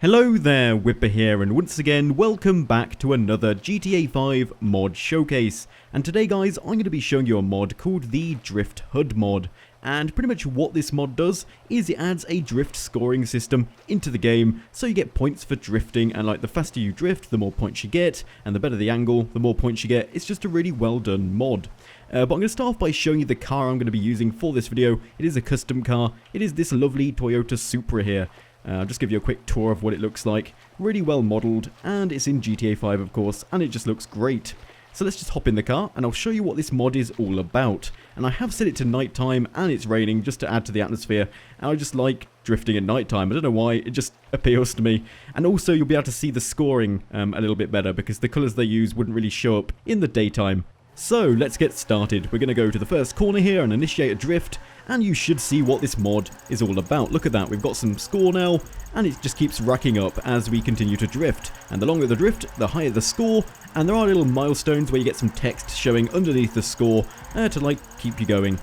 Hello there, Wipper here, and once again, welcome back to another GTA 5 mod showcase. And today guys, I'm going to be showing you a mod called the Drift HUD mod. And pretty much what this mod does is it adds a drift scoring system into the game, so you get points for drifting, and like the faster you drift, the more points you get, and the better the angle, the more points you get. It's just a really well done mod. But I'm going to start off by showing you the car I'm going to be using for this video. It is a custom car. It is this lovely Toyota Supra here. I'll just give you a quick tour of what it looks like. Really well modelled, and it's in GTA 5 of course, and it just looks great. So let's just hop in the car and I'll show you what this mod is all about. And I have set it to nighttime and it's raining just to add to the atmosphere, and I just like drifting at nighttime. I don't know why, it just appeals to me. And also you'll be able to see the scoring a little bit better because the colours they use wouldn't really show up in the daytime. So let's get started. We're going to go to the first corner here and initiate a drift, and you should see what this mod is all about. Look at that, we've got some score now, and it just keeps racking up as we continue to drift. And the longer the drift, the higher the score, and there are little milestones where you get some text showing underneath the score to like keep you going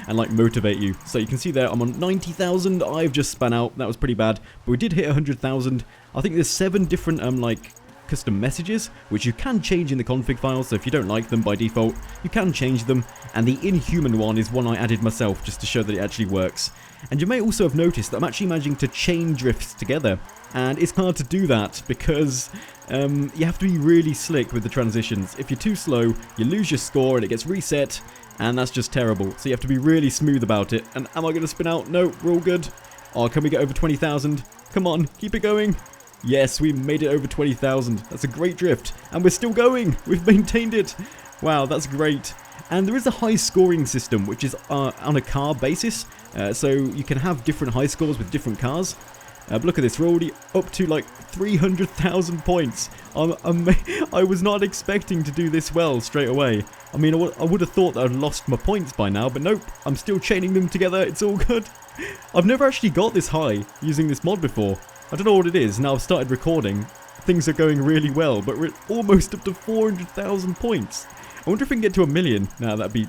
and like motivate you. So you can see there I'm on 90,000, I've just spun out, that was pretty bad, but we did hit 100,000. I think there's 7 different like custom messages, which you can change in the config file, so if you don't like them by default, you can change them, and the inhuman one is one I added myself just to show that it actually works. And you may also have noticed that I'm actually managing to chain drifts together, and it's hard to do that because you have to be really slick with the transitions. If you're too slow, you lose your score and it gets reset, and that's just terrible. So you have to be really smooth about it. And am I going to spin out? No, we're all good. Oh, can we get over 20,000? Come on, keep it going. Yes, we made it over 20,000. That's a great drift. And we're still going. We've maintained it. Wow, that's great. And there is a high scoring system, which is on a car basis. So you can have different high scores with different cars. But look at this. We're already up to like 300,000 points. I was not expecting to do this well straight away. I mean, I would have thought that I'd lost my points by now, but nope. I'm still chaining them together. It's all good. I've never actually got this high using this mod before. I don't know what it is. Now I've started recording, things are going really well, but we're almost up to 400,000 points. I wonder if we can get to 1 million. Nah, that'd be...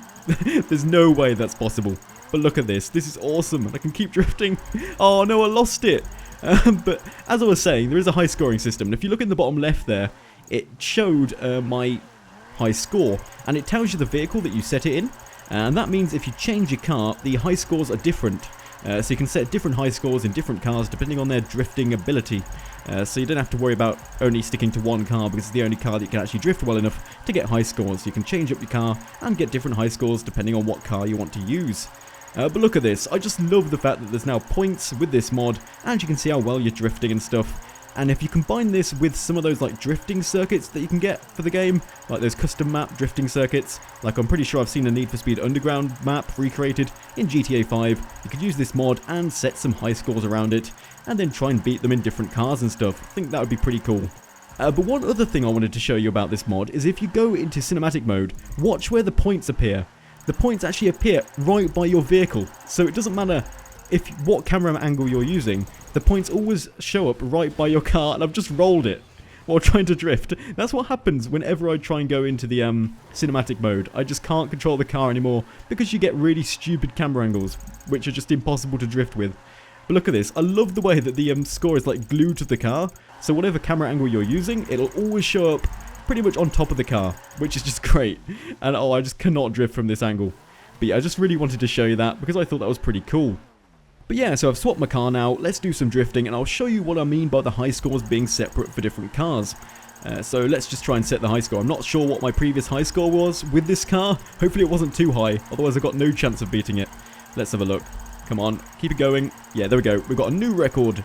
there's no way that's possible. But look at this. This is awesome. I can keep drifting. Oh no, I lost it. But as I was saying, there is a high scoring system. And if you look in the bottom left there, it showed my high score. And it tells you the vehicle that you set it in. And that means if you change your car, the high scores are different. So you can set different high scores in different cars depending on their drifting ability. So you don't have to worry about only sticking to one car because it's the only car that you can actually drift well enough to get high scores. So you can change up your car and get different high scores depending on what car you want to use. But look at this. I just love the fact that there's now points with this mod, and you can see how well you're drifting and stuff. And if you combine this with some of those like drifting circuits that you can get for the game, like those custom map drifting circuits, like I'm pretty sure I've seen a Need for Speed Underground map recreated in GTA 5, you could use this mod and set some high scores around it, and then try and beat them in different cars and stuff. I think that would be pretty cool. But one other thing I wanted to show you about this mod is if you go into cinematic mode, watch where the points appear. The points actually appear right by your vehicle, so it doesn't matter what camera angle you're using, the points always show up right by your car, and I've just rolled it while trying to drift. That's what happens whenever I try and go into the cinematic mode. I just can't control the car anymore because you get really stupid camera angles, which are just impossible to drift with. But look at this. I love the way that the score is like glued to the car, so whatever camera angle you're using, it'll always show up pretty much on top of the car, which is just great. And oh, I just cannot drift from this angle. But yeah, I just really wanted to show you that because I thought that was pretty cool. But yeah, so I've swapped my car now, let's do some drifting, and I'll show you what I mean by the high scores being separate for different cars. So let's just try and set the high score. I'm not sure what my previous high score was with this car. Hopefully it wasn't too high, otherwise I've got no chance of beating it. Let's have a look. Come on, keep it going. Yeah, there we go. We've got a new record.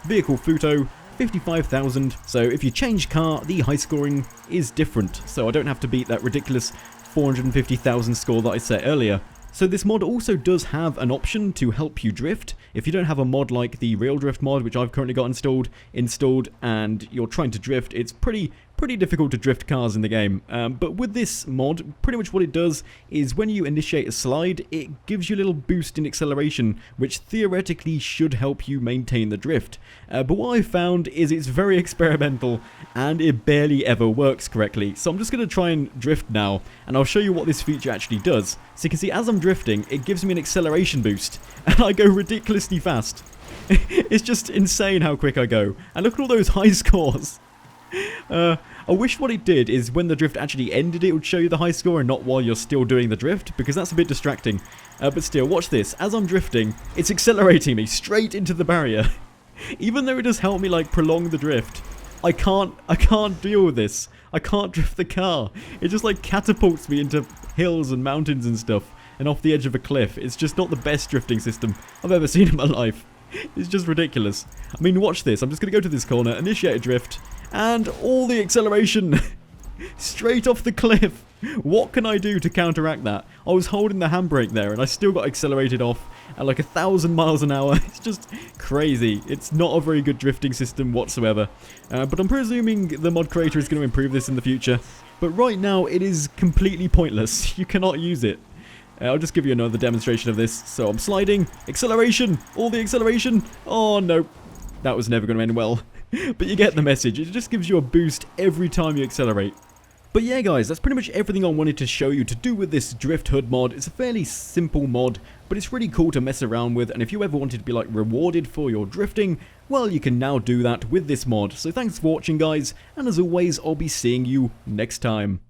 Vehicle photo, 55,000. So if you change car, the high scoring is different. So I don't have to beat that ridiculous 450,000 score that I set earlier. So this mod also does have an option to help you drift. If you don't have a mod like the Real Drift mod, which I've currently got installed, and you're trying to drift, it's pretty difficult to drift cars in the game. But with this mod, pretty much what it does is when you initiate a slide, it gives you a little boost in acceleration, which theoretically should help you maintain the drift. But what I found is it's very experimental, and it barely ever works correctly. So I'm just going to try and drift now, and I'll show you what this feature actually does. So you can see as I'm drifting, it gives me an acceleration boost, and I go ridiculously fast. It's just insane how quick I go. And look at all those high scores. I wish what it did is when the drift actually ended, it would show you the high score and not while you're still doing the drift, because that's a bit distracting. But still, watch this. As I'm drifting, it's accelerating me straight into the barrier. Even though it does help me, like, prolong the drift, I can't deal with this. I can't drift the car. It just, like, catapults me into hills and mountains and stuff, and off the edge of a cliff. It's just not the best drifting system I've ever seen in my life. It's just ridiculous. I mean, watch this. I'm just going to go to this corner, initiate a drift, and all the acceleration straight off the cliff. What can I do to counteract that? I was holding the handbrake there, and I still got accelerated off at like 1,000 miles an hour. It's just crazy. It's not a very good drifting system whatsoever. But I'm presuming the mod creator is going to improve this in the future. But right now, it is completely pointless. You cannot use it. I'll just give you another demonstration of this. So I'm sliding. Acceleration. All the acceleration. Oh, no. That was never going to end well. But you get the message. It just gives you a boost every time you accelerate. But yeah, guys, that's pretty much everything I wanted to show you to do with this Drift Hood mod. It's a fairly simple mod, but it's really cool to mess around with. And if you ever wanted to be like rewarded for your drifting, well, you can now do that with this mod. So thanks for watching, guys. And as always, I'll be seeing you next time.